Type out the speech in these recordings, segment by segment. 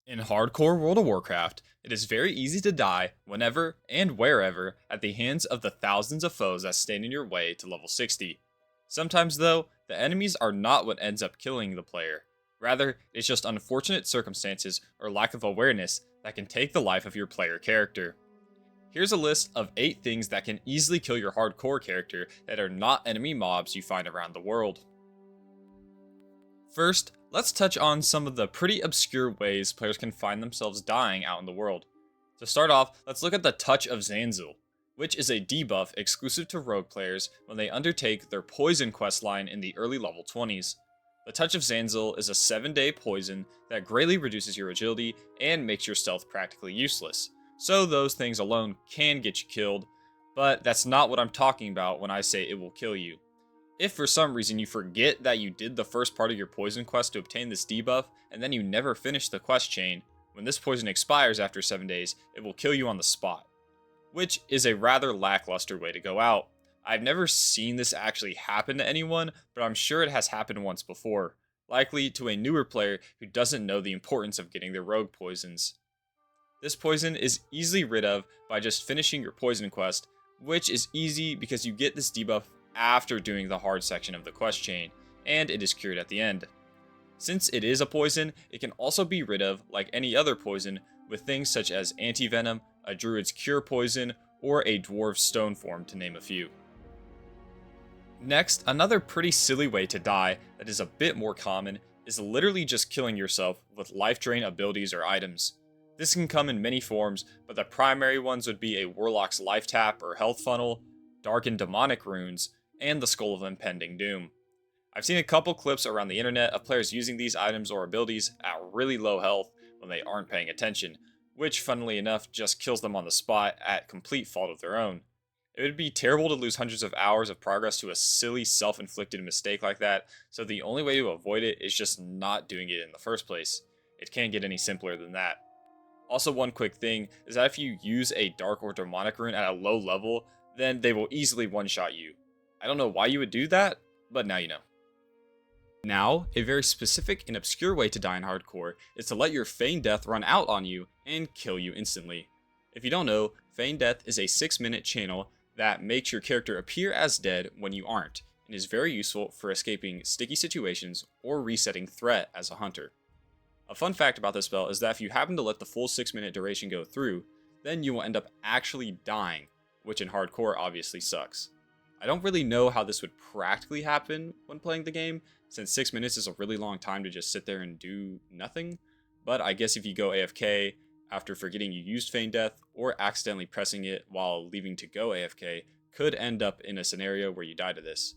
In hardcore World of Warcraft, it is very easy to die whenever and wherever at the hands of the thousands of foes that stand in your way to level 60. Sometimes, though, the enemies are not what ends up killing the player. Rather, it's just unfortunate circumstances or lack of awareness that can take the life of your player character. Here's a list of 8 things that can easily kill your hardcore character that are not enemy mobs you find around the world. First, let's touch on some of the pretty obscure ways players can find themselves dying out in the world. To start off, let's look at the Touch of Zanzil, which is a debuff exclusive to rogue players when they undertake their poison questline in the early level 20s. The Touch of Zanzil is a 7-day poison that greatly reduces your agility and makes your stealth practically useless, so those things alone can get you killed, but that's not what I'm talking about when I say it will kill you. If for some reason you forget that you did the first part of your poison quest to obtain this debuff, and then you never finish the quest chain, when this poison expires after 7 days, it will kill you on the spot. Which is a rather lackluster way to go out. I've never seen this actually happen to anyone, but I'm sure it has happened once before. Likely to a newer player who doesn't know the importance of getting their rogue poisons. This poison is easily rid of by just finishing your poison quest, which is easy because you get this debuff after doing the hard section of the quest chain, and it is cured at the end. Since it is a poison, it can also be rid of like any other poison with things such as anti-venom, a druid's cure poison, or a dwarf's stone form to name a few. Next, another pretty silly way to die that is a bit more common is literally just killing yourself with life drain abilities or items. This can come in many forms, but the primary ones would be a warlock's life tap or health funnel, dark and demonic runes, and the Skull of Impending Doom. I've seen a couple clips around the internet of players using these items or abilities at really low health when they aren't paying attention, which funnily enough just kills them on the spot at complete fault of their own. It would be terrible to lose hundreds of hours of progress to a silly self-inflicted mistake like that, so the only way to avoid it is just not doing it in the first place. It can't get any simpler than that. Also, one quick thing is that if you use a dark or demonic rune at a low level, then they will easily one-shot you. I don't know why you would do that, but now you know. Now, a very specific and obscure way to die in hardcore is to let your Feign Death run out on you and kill you instantly. If you don't know, Feign Death is a 6-minute channel that makes your character appear as dead when you aren't, and is very useful for escaping sticky situations or resetting threat as a hunter. A fun fact about this spell is that if you happen to let the full 6-minute duration go through, then you will end up actually dying, which in hardcore obviously sucks. I don't really know how this would practically happen when playing the game, since 6 minutes is a really long time to just sit there and do nothing, but I guess if you go AFK after forgetting you used Feign Death, or accidentally pressing it while leaving to go AFK, could end up in a scenario where you die to this.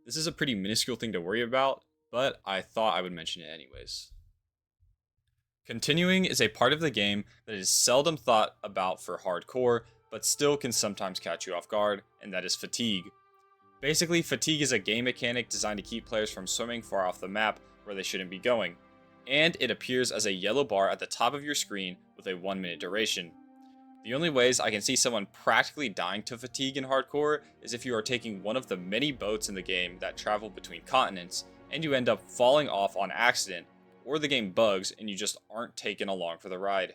This is a pretty minuscule thing to worry about, but I thought I would mention it anyways. Continuing is a part of the game that is seldom thought about for hardcore, but still can sometimes catch you off guard, and that is fatigue. Basically, fatigue is a game mechanic designed to keep players from swimming far off the map where they shouldn't be going, and it appears as a yellow bar at the top of your screen with a 1-minute duration. The only ways I can see someone practically dying to fatigue in hardcore is if you are taking one of the many boats in the game that travel between continents, and you end up falling off on accident, or the game bugs and you just aren't taken along for the ride.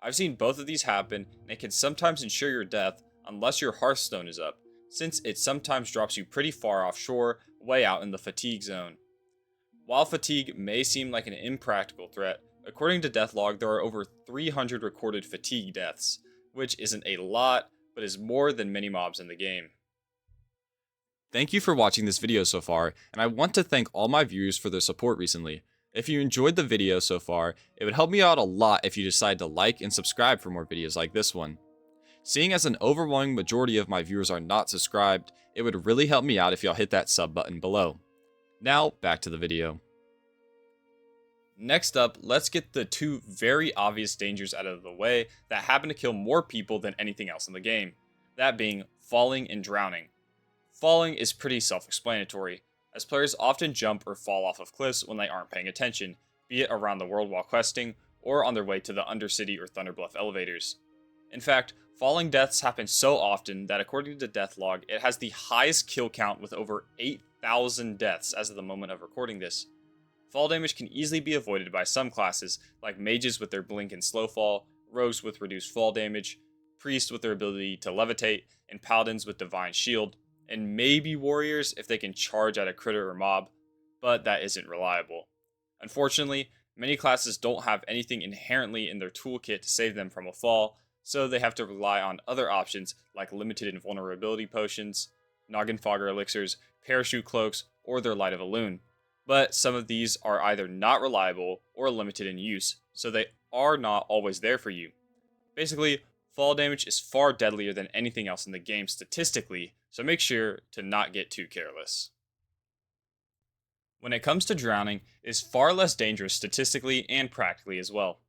I've seen both of these happen, and it can sometimes ensure your death unless your Hearthstone is up, since it sometimes drops you pretty far offshore, way out in the fatigue zone. While fatigue may seem like an impractical threat, according to Deathlog there are over 300 recorded fatigue deaths, which isn't a lot, but is more than many mobs in the game. Thank you for watching this video so far, and I want to thank all my viewers for their support recently. If you enjoyed the video so far, it would help me out a lot if you decide to like and subscribe for more videos like this one. Seeing as an overwhelming majority of my viewers are not subscribed, it would really help me out if y'all hit that sub button below. Now, back to the video. Next up, let's get the 2 very obvious dangers out of the way that happen to kill more people than anything else in the game. That being falling and drowning. Falling is pretty self-explanatory, as players often jump or fall off of cliffs when they aren't paying attention, be it around the world while questing, or on their way to the Undercity or Thunderbluff elevators. In fact, falling deaths happen so often that according to Deathlog, it has the highest kill count with over 8,000 deaths as of the moment of recording this. fall damage can easily be avoided by some classes, like mages with their blink and slow fall, rogues with reduced fall damage, priests with their ability to levitate, and paladins with divine shield, and maybe warriors if they can charge at a critter or mob, but that isn't reliable. Unfortunately, many classes don't have anything inherently in their toolkit to save them from a fall, so they have to rely on other options like limited invulnerability potions, noggin fogger elixirs, parachute cloaks, or their light of a loon. But some of these are either not reliable or limited in use, so they are not always there for you. Basically, fall damage is far deadlier than anything else in the game statistically, so make sure to not get too careless. When it comes to drowning, it is far less dangerous statistically and practically as well.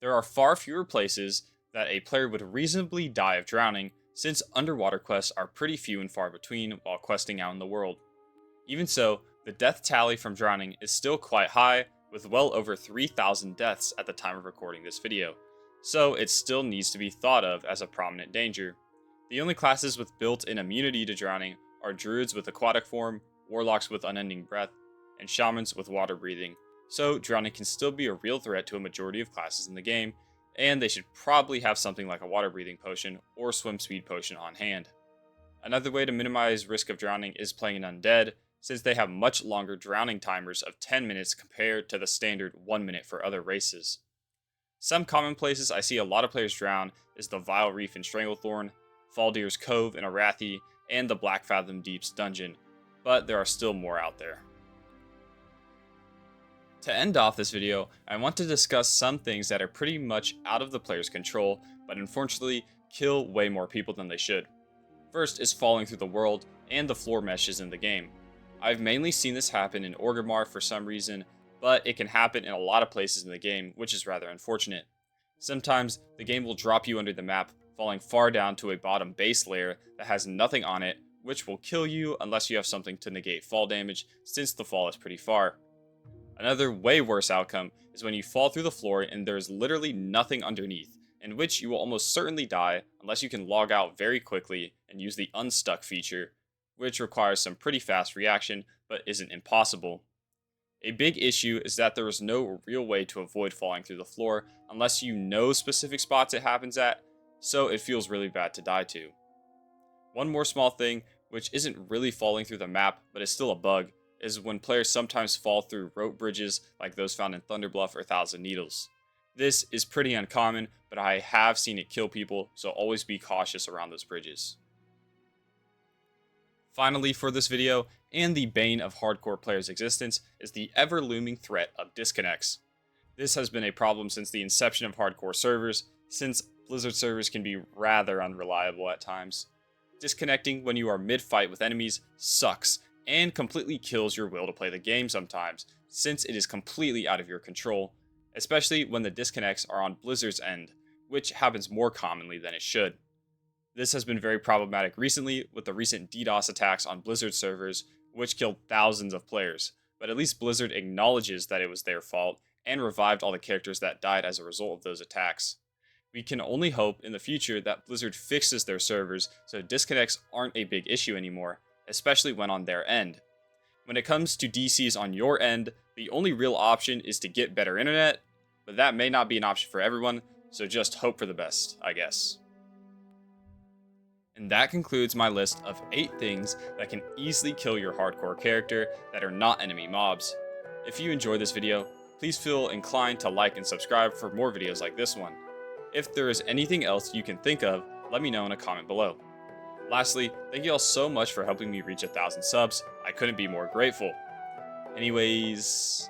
There are far fewer places that a player would reasonably die of drowning, since underwater quests are pretty few and far between while questing out in the world. Even so, the death tally from drowning is still quite high, with well over 3,000 deaths at the time of recording this video, so it still needs to be thought of as a prominent danger. The only classes with built-in immunity to drowning are druids with aquatic form, warlocks with unending breath, and shamans with water breathing, so drowning can still be a real threat to a majority of classes in the game, and they should probably have something like a water breathing potion or swim speed potion on hand. Another way to minimize risk of drowning is playing an undead, since they have much longer drowning timers of 10 minutes compared to the standard 1 minute for other races. Some common places I see a lot of players drown is the Vile Reef in Stranglethorn, Faldeer's Cove in Arathi, and the Black Fathom Deeps dungeon, but there are still more out there. To end off this video, I want to discuss some things that are pretty much out of the player's control, but unfortunately kill way more people than they should. First is falling through the world and the floor meshes in the game. I've mainly seen this happen in Orgrimmar for some reason, but it can happen in a lot of places in the game, which is rather unfortunate. Sometimes the game will drop you under the map, falling far down to a bottom base layer that has nothing on it, which will kill you unless you have something to negate fall damage, since the fall is pretty far. Another way worse outcome is when you fall through the floor and there is literally nothing underneath, in which you will almost certainly die unless you can log out very quickly and use the unstuck feature, which requires some pretty fast reaction but isn't impossible. A big issue is that there is no real way to avoid falling through the floor unless you know specific spots it happens at, so it feels really bad to die to. One more small thing, which isn't really falling through the map but is still a bug, is when players sometimes fall through rope bridges like those found in Thunderbluff or Thousand Needles. This is pretty uncommon, but I have seen it kill people, so always be cautious around those bridges. Finally for this video, and the bane of hardcore players' existence, is the ever-looming threat of disconnects. This has been a problem since the inception of hardcore servers, since Blizzard servers can be rather unreliable at times. Disconnecting when you are mid-fight with enemies sucks, and completely kills your will to play the game sometimes, since it is completely out of your control, especially when the disconnects are on Blizzard's end, which happens more commonly than it should. This has been very problematic recently with the recent DDoS attacks on Blizzard servers, which killed thousands of players, but at least Blizzard acknowledges that it was their fault and revived all the characters that died as a result of those attacks. We can only hope in the future that Blizzard fixes their servers so disconnects aren't a big issue anymore, especially when on their end. When it comes to DCs on your end, the only real option is to get better internet, but that may not be an option for everyone, so just hope for the best, I guess. And that concludes my list of 8 things that can easily kill your hardcore character that are not enemy mobs. If you enjoyed this video, please feel inclined to like and subscribe for more videos like this one. If there is anything else you can think of, let me know in a comment below. Lastly, thank you all so much for helping me reach 1,000 subs. I couldn't be more grateful. Anyways,